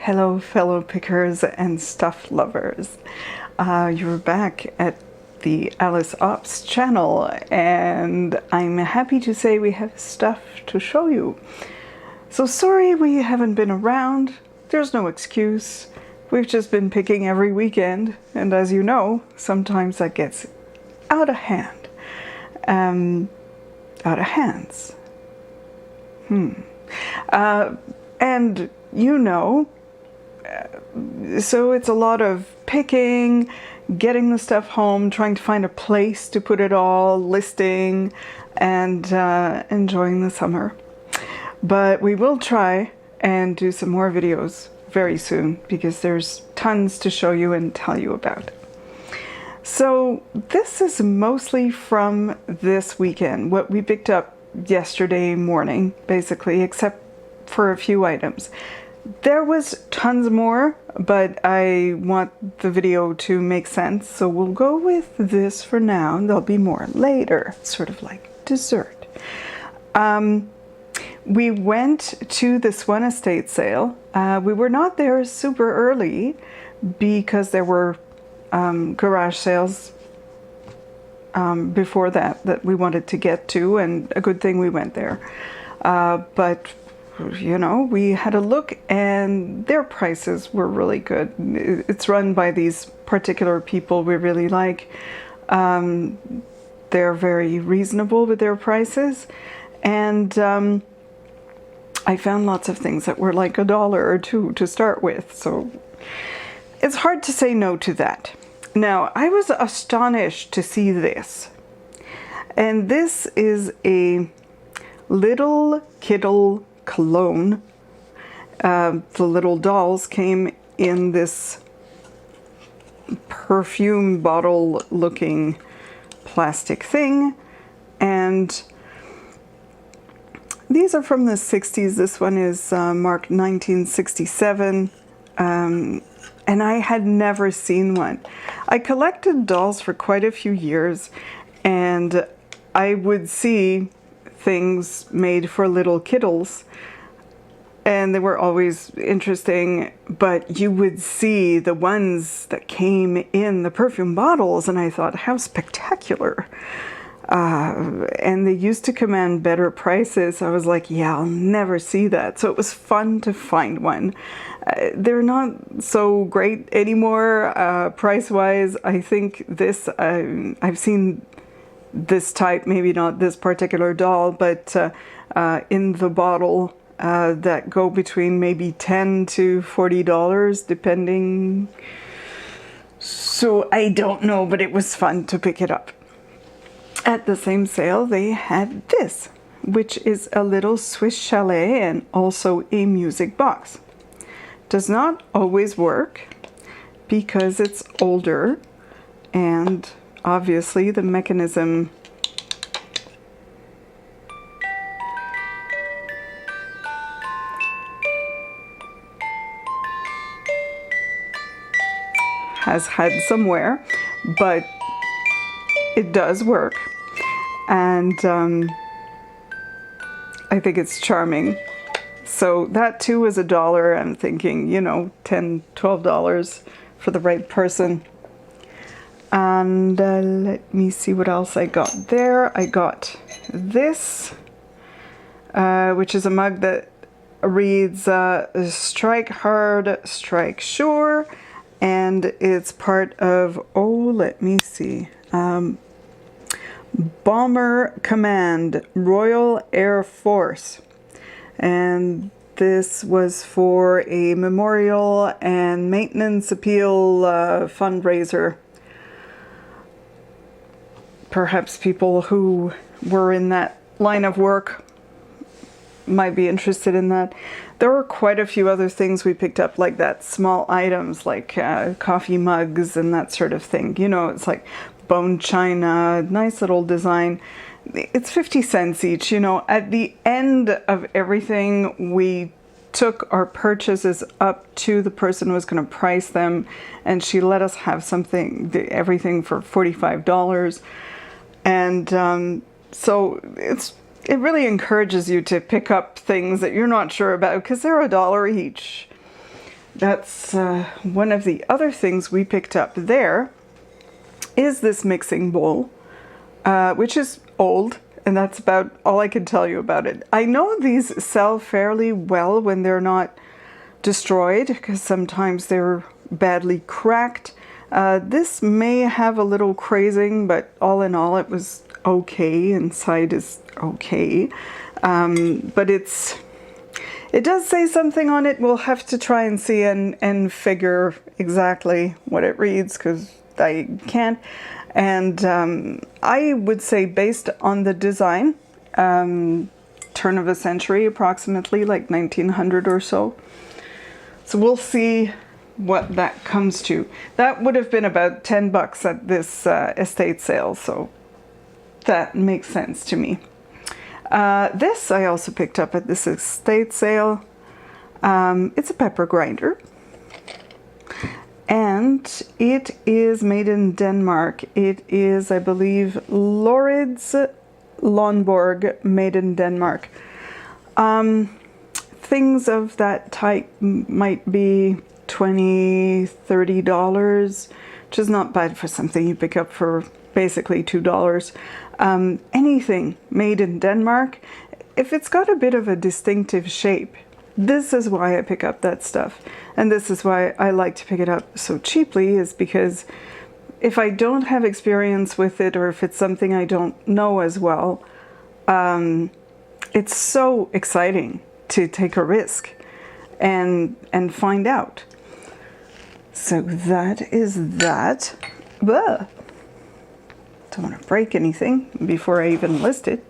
Hello, fellow pickers and stuff lovers. You're back at the Alice Ops channel, and I'm happy to say we have stuff to show you. So sorry we haven't been around. There's no excuse. We've just been picking every weekend, and as you know, sometimes that gets out of hand. Out of hands. And you know, so it's a lot of picking, getting the stuff home, trying to find a place to put it all, listing, and enjoying the summer. But we will try and do some more videos very soon because there's tons to show you and tell you about. So this is mostly from this weekend, what we picked up yesterday morning, basically, except for a few items. There was tons more, but I want the video to make sense, so we'll go with this for now, and there'll be more later, sort of like dessert. We went to the Swan estate sale. We were not there super early because there were garage sales before that we wanted to get to, and a good thing we went there. But you know, we had a look and their prices were really good. It's run by these particular people we really like. They're very reasonable with their prices, and I found lots of things that were like $1 or $2 to start with, so it's hard to say no to that. Now, I was astonished to see this, and this is a Little Kiddle Cologne. The little dolls came in this perfume bottle looking plastic thing, and these are from the 60s. This one is marked 1967, and I had never seen one. I collected dolls for quite a few years, and I would see things made for little kiddles, and they were always interesting, but you would see the ones that came in the perfume bottles, and I thought, how spectacular. And they used to command better prices. I was like, yeah, I'll never see that. So it was fun to find one. They're not so great anymore price-wise. I think this, I've seen this type, maybe not this particular doll, but in the bottle that go between maybe $10 to $40 depending. So I don't know, but it was fun to pick it up. At the same sale they had this, which is a little Swiss chalet and also a music box. Does not always work because it's older, and obviously the mechanism has had some wear, but it does work, and I think it's charming. So that too is $1. I'm thinking, you know, $10, $12 for the right person. And let me see what else I got there. I got this, which is a mug that reads strike hard, strike sure, and it's part of, oh, let me see, Bomber Command, Royal Air Force. And this was for a memorial and maintenance appeal fundraiser. Perhaps people who were in that line of work might be interested in that. There were quite a few other things we picked up like that, small items like coffee mugs and that sort of thing. You know, it's like bone china, nice little design. It's 50 cents each. You know, at the end of everything, we took our purchases up to the person who was going to price them, and she let us have something, everything for $45. And so it really encourages you to pick up things that you're not sure about because they're $1 each. that's one of the other things we picked up there, is this mixing bowl, which is old, and that's about all I can tell you about it. I know these sell fairly well when they're not destroyed, because sometimes they're badly cracked. This may have a little crazing, but all in all it was okay. Inside is okay, but it does say something on it. We'll have to try and see and figure exactly what it reads, because I can't. And I would say, based on the design, turn of a century approximately, like 1900 or so. So we'll see what that comes to. That would have been about $10 at this estate sale, so that makes sense to me. This I also picked up at this estate sale. It's a pepper grinder, and it is made in Denmark. It is, I believe, Lauritz Lomborg, made in Denmark. Things of that type might be $20, $30, which is not bad for something you pick up for basically $2. Anything made in Denmark, if it's got a bit of a distinctive shape, this is why I pick up that stuff. And this is why I like to pick it up so cheaply, is because if I don't have experience with it, or if it's something I don't know as well, it's so exciting to take a risk and find out. So that is that. Blah. Don't want to break anything before I even list it.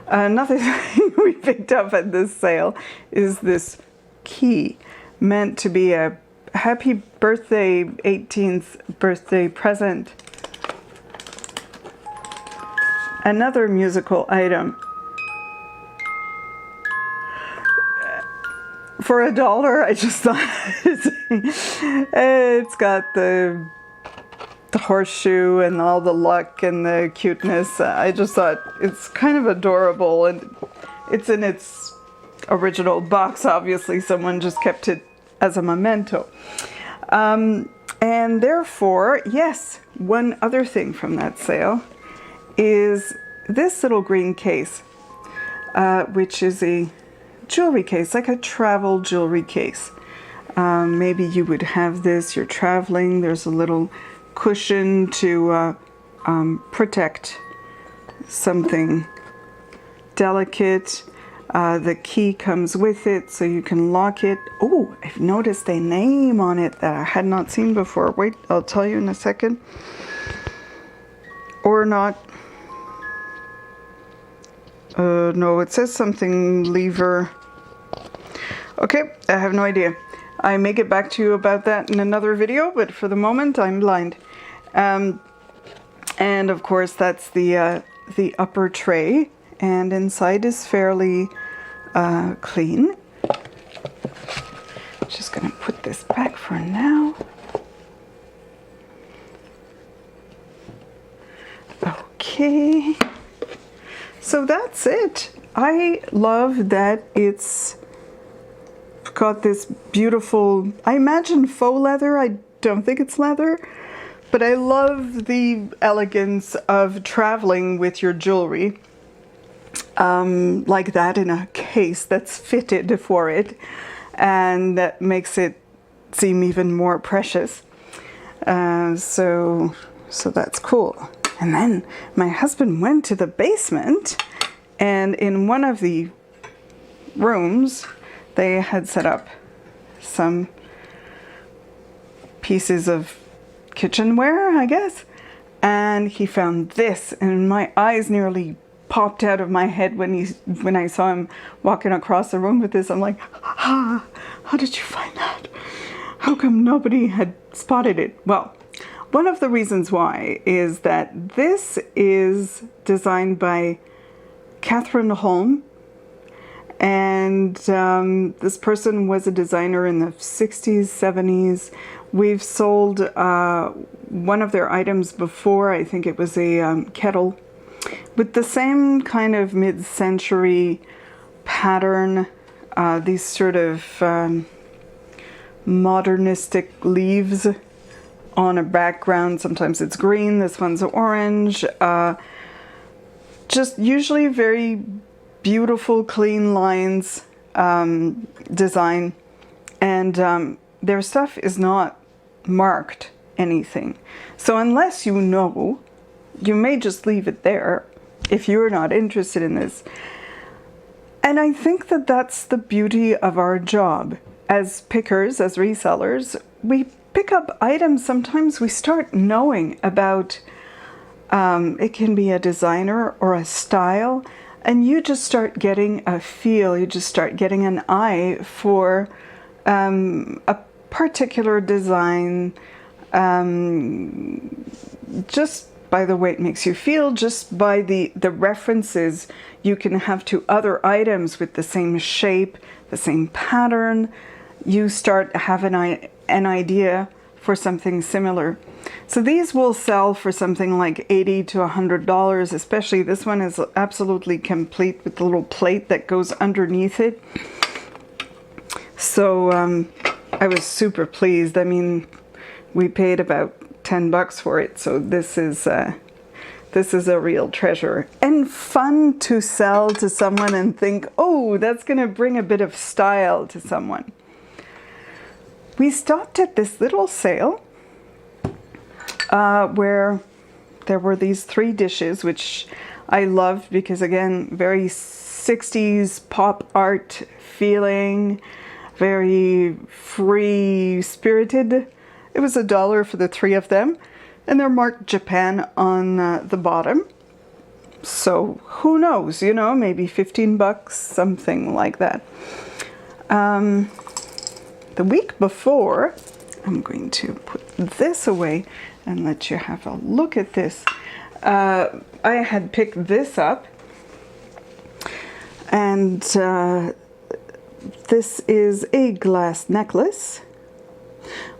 Another thing we picked up at this sale is this key, meant to be a happy birthday, 18th birthday present. Another musical item. For $1, I just thought it's got the horseshoe and all the luck and the cuteness. I just thought it's kind of adorable, and it's in its original box. Obviously someone just kept it as a memento. And therefore, yes, one other thing from that sale is this little green case, which is a jewelry case, like a travel jewelry case. Maybe you would have this, you're traveling, there's a little cushion to protect something delicate. The key comes with it, so you can lock it. Oh, I've noticed a name on it that I had not seen before. Wait, I'll tell you in a second. Or not. No, it says something lever. Okay, I have no idea. I may get back to you about that in another video, but for the moment I'm blind. And of course that's the upper tray, and inside is fairly clean. Just gonna put this back for now. Okay, so that's it. I love that it's got this beautiful, I imagine faux leather. I don't think it's leather, but I love the elegance of traveling with your jewelry like that, in a case that's fitted for it, and that makes it seem even more precious. So that's cool. And then my husband went to the basement, and in one of the rooms they had set up some pieces of kitchenware, I guess, and he found this, and my eyes nearly popped out of my head when I saw him walking across the room with this. I'm like, how did you find that? How come nobody had spotted it? Well, one of the reasons why is that this is designed by Cathrineholm. And this person was a designer in the 60s, 70s. We've sold one of their items before. I think it was a kettle with the same kind of mid-century pattern. These sort of modernistic leaves on a background. Sometimes it's green, this one's orange. Just usually very beautiful, clean lines, design. And their stuff is not marked anything. So unless you know, you may just leave it there if you're not interested in this. And I think that that's the beauty of our job. As pickers, as resellers, we pick up items. Sometimes we start knowing about, it can be a designer or a style, and you just start getting a feel, you just start getting an eye for a particular design, just by the way it makes you feel, just by the references you can have to other items with the same shape, the same pattern. You start having an idea for something similar. So these will sell for something like $80 to $100, especially this one is absolutely complete with the little plate that goes underneath it. So I was super pleased. I mean, we paid about $10 for it, so this is a real treasure and fun to sell to someone and think, oh, that's gonna bring a bit of style to someone. We stopped at this little sale where there were these 3 dishes, which I loved because, again, very 60s pop art feeling, very free-spirited. It was $1 for the 3 of them, and they're marked Japan on the bottom. So who knows, you know, maybe $15, something like that. The week before, I'm going to put this away and let you have a look at this. I had picked this up, and this is a glass necklace,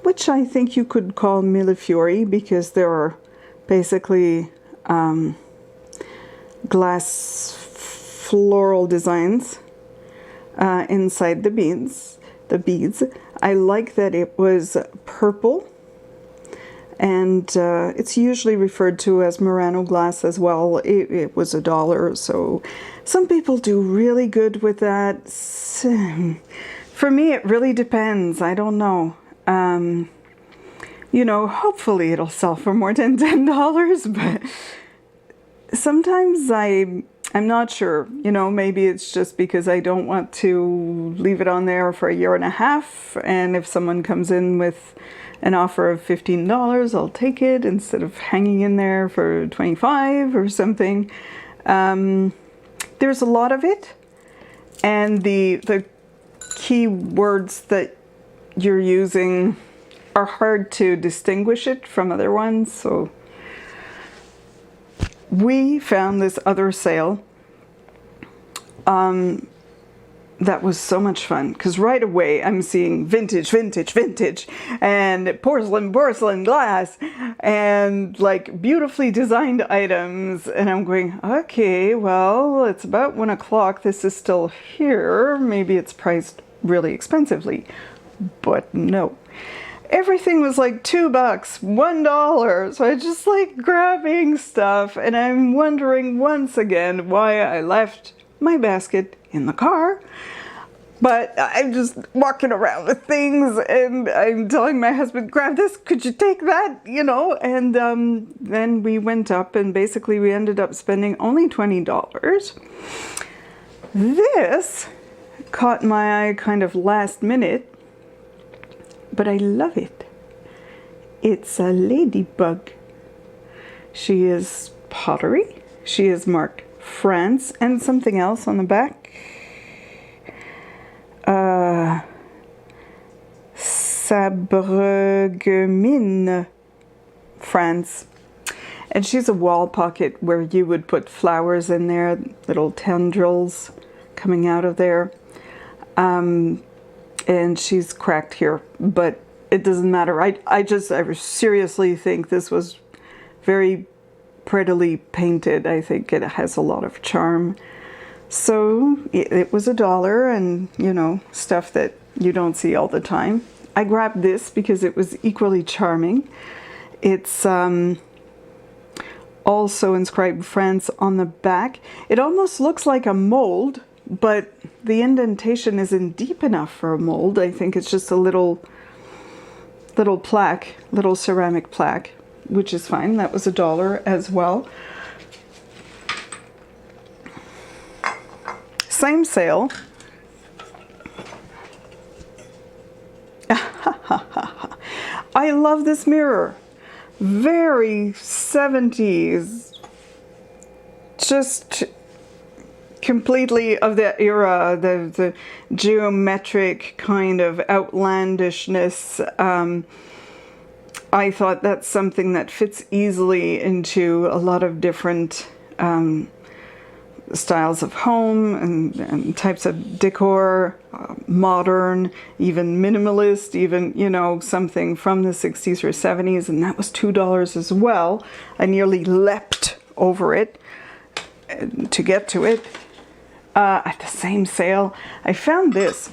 which I think you could call millefiori because there are basically glass floral designs inside the beads. I like that it was purple, and it's usually referred to as Murano glass as well. It was $1, so some people do really good with that. For me, it really depends. I don't know. You know, hopefully it'll sell for more than $10, but sometimes I'm not sure, you know, maybe it's just because I don't want to leave it on there for 1.5 years, and if someone comes in with an offer of $15, I'll take it instead of hanging in there for 25 or something. There's a lot of it, and the key words that you're using are hard to distinguish it from other ones, so we found this other sale that was so much fun, because right away I'm seeing vintage, and porcelain glass, and like beautifully designed items, and I'm going, okay, well, it's about 1 o'clock, this is still here, maybe it's priced really expensively, but no. Everything was like $2, $1, so I just like grabbing stuff, and I'm wondering once again why I left my basket in the car. But I'm just walking around with things, and I'm telling my husband, grab this, could you take that, you know? And then we went up, and basically we ended up spending only $20. This caught my eye kind of last minute, but I love it. It's a ladybug. She is pottery. She is marked France and something else on the back. Sabregemine, France. And she's a wall pocket where you would put flowers in there, little tendrils coming out of there. And she's cracked here, but it doesn't matter. I seriously think this was very prettily painted. I think it has a lot of charm. So it was $1, and you know, stuff that you don't see all the time. I grabbed this because it was equally charming. It's also inscribed France on the back. It almost looks like a mold, but the indentation isn't deep enough for a mold. I think it's just a little plaque, little ceramic plaque, which is fine. That was $1 as well. Same sale. I love this mirror. Very 70s. Just completely of that era, the geometric kind of outlandishness. I thought that's something that fits easily into a lot of different styles of home and types of decor, modern, even minimalist, even, you know, something from the 60s or 70s, and that was $2 as well. I nearly leapt over it to get to it. At the same sale, I found this,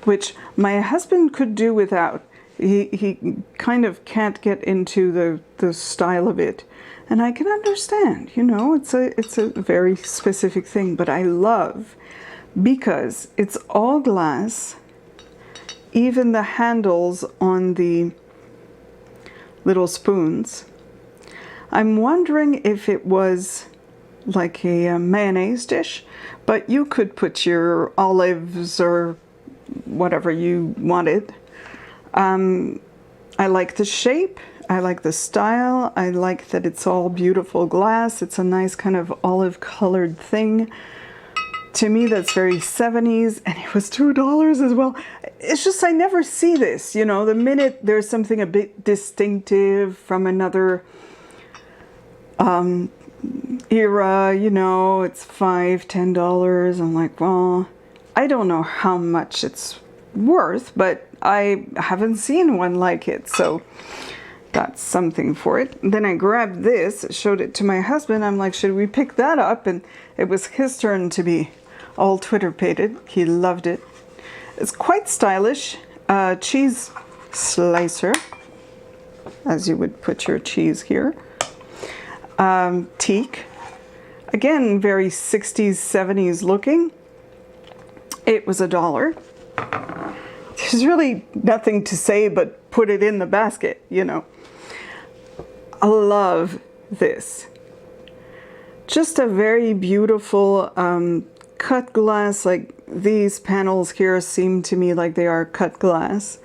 which my husband could do without. He kind of can't get into the style of it. And I can understand, you know, it's a very specific thing, but I love because it's all glass, even the handles on the little spoons. I'm wondering if it was like a mayonnaise dish, but you could put your olives or whatever you wanted. I like the shape. I like the style. I like that it's all beautiful glass. It's a nice kind of olive colored thing. To me, that's very 70s, and it was $2 as well. It's just I never see this, you know, the minute there's something a bit distinctive from another era, you know, it's $5, $10. I'm like, well, I don't know how much it's worth, but I haven't seen one like it, so that's something for it. Then I grabbed this, showed it to my husband. I'm like, should we pick that up? And it was his turn to be all Twitter-pated. He loved it. It's quite stylish. Cheese slicer, as you would put your cheese here. Teak. Again, very 60s, 70s looking. It was $1. There's really nothing to say but put it in the basket, you know. I love this. Just a very beautiful cut glass. Like these panels here seem to me like they are cut glass.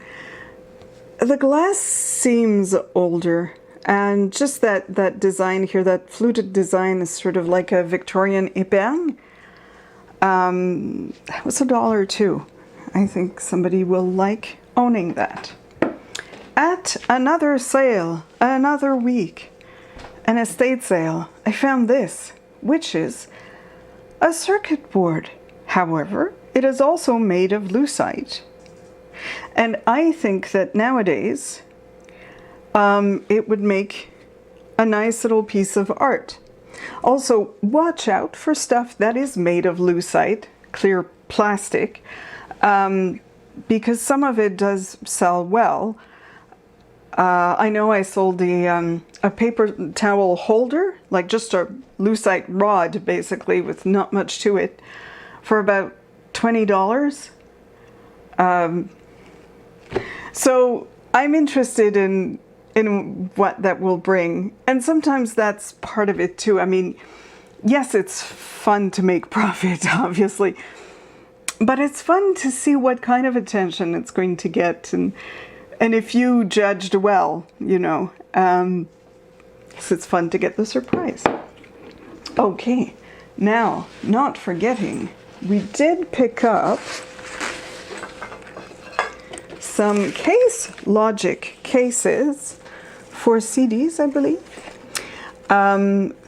The glass seems older, and just that design here, that fluted design, is sort of like a Victorian épergne. That was $1 too. I think somebody will like owning that. At another sale, another week, an estate sale, I found this, which is a circuit board. However, it is also made of lucite. And I think that nowadays it would make a nice little piece of art. Also, watch out for stuff that is made of lucite, clear plastic, because some of it does sell well. I know I sold a paper towel holder, like just a lucite rod basically with not much to it, for about $20. So I'm interested in what that will bring, and sometimes that's part of it too. I mean, yes, it's fun to make profit, obviously, but it's fun to see what kind of attention it's going to get, and if you judged well, you know, so it's fun to get the surprise. Okay, now, not forgetting, we did pick up some Case Logic cases for CDs, I believe.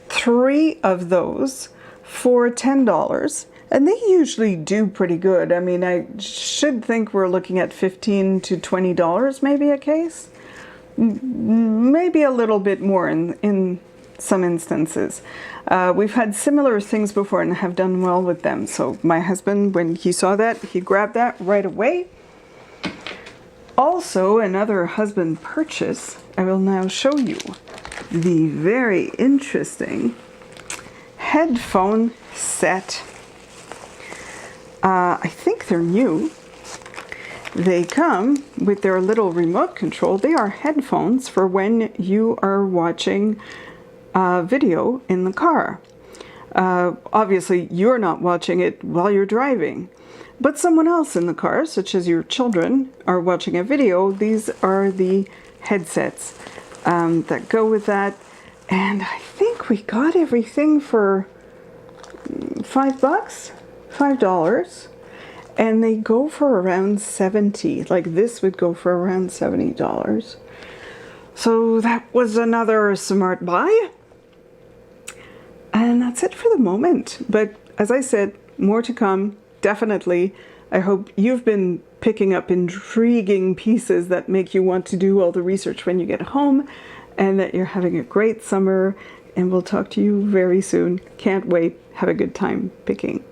3 of those for $10. And they usually do pretty good. I mean, I should think we're looking at $15 to $20 maybe a case. Maybe a little bit more in some instances. We've had similar things before and have done well with them. So my husband, when he saw that, he grabbed that right away. Also, another husband purchase, I will now show you the very interesting headphone set. I think they're new. They come with their little remote control. They are headphones for when you are watching video in the car. Obviously, you're not watching it while you're driving, but someone else in the car, such as your children, are watching a video. These are the headsets that go with that. And I think we got everything for $5. And they go for around $70. Like this would go for around $70. So that was another smart buy. And that's it for the moment. But as I said, more to come, definitely. I hope you've been picking up intriguing pieces that make you want to do all the research when you get home, and that you're having a great summer. And we'll talk to you very soon. Can't wait. Have a good time picking.